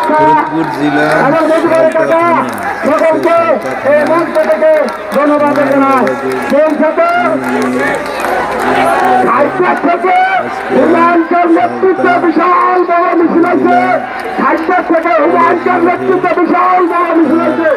ফরিদপুর জেলা সকলকে এই মঞ্চ থেকে ধন্যবাদ জানাই। সেই সাথে হাইকোর্ট থেকে হুমায়ুনকার নেতৃত্বে বিশাল বড় মিছিল হয়েছে। হাইকোর্ট থেকে হুমায়ুনকার নেতৃত্বে বিশাল বড় মিছিল হয়েছে।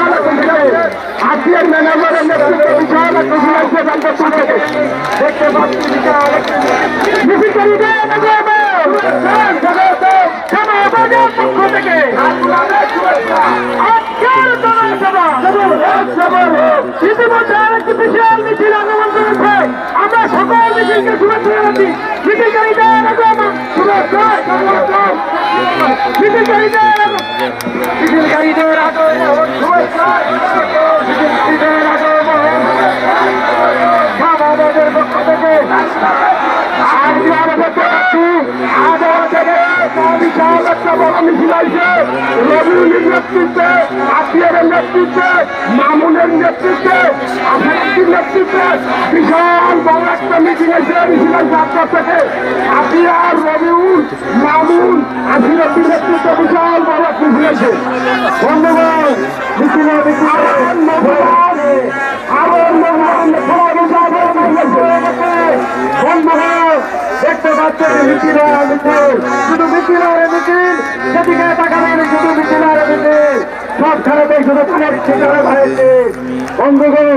পক্ষ থেকে আজকের ম্যানেজারের নেতৃত্বে বিশাল দেখতে পাচ্ছি পক্ষ থেকে ইতিমধ্যে আরেকটি বিশাল মিছিল আগমন করেছে। আমরা সকল মিছিলকে শুভেচ্ছা জানাচ্ছি। মিছিলকারীদের পক্ষ থেকে বিশাল একটা বড় মিছিল হয়েছে। রবিউলের নেতৃত্বে, আতিয়ারের নেতৃত্বে, মামুনের নেতৃত্বে, আফিরের নেতৃত্বে বিশাল বড় একটা মিছিল হয়েছে। মিছিল হয়েছে আপনার থেকে আতিয়ার, রবিউল, মামুন, আফিরের নেতৃত্বে বিশাল বড় মিছিল হয়েছে। ধন্যবাদ। দেখতে পাচ্ছেন মিছিল শুধু মিছিল আর মিছিল, সেদিকে তাকাবেন শুধু মিছিল আর মিছিল, সব খেলাতে শুধু ঠিকানা হয়েছে। বন্ধুগণ,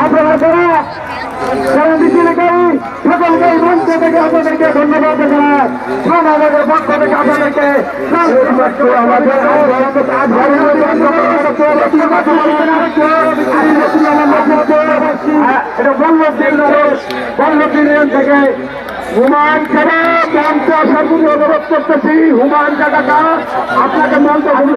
আপনারা যারা মিছিলকারী সকলকে মঞ্চ থেকে আপনাদেরকে ধন্যবাদ জানাই। সমাজের পক্ষ থেকে আপনাদেরকে এটা বল্লভদিন থেকে হুমায়ুন সাহেব মঞ্চ সর্বদা অনুরোধ করতেছি। হুমায়ুন জায়গাটা আপনাকে মঞ্চ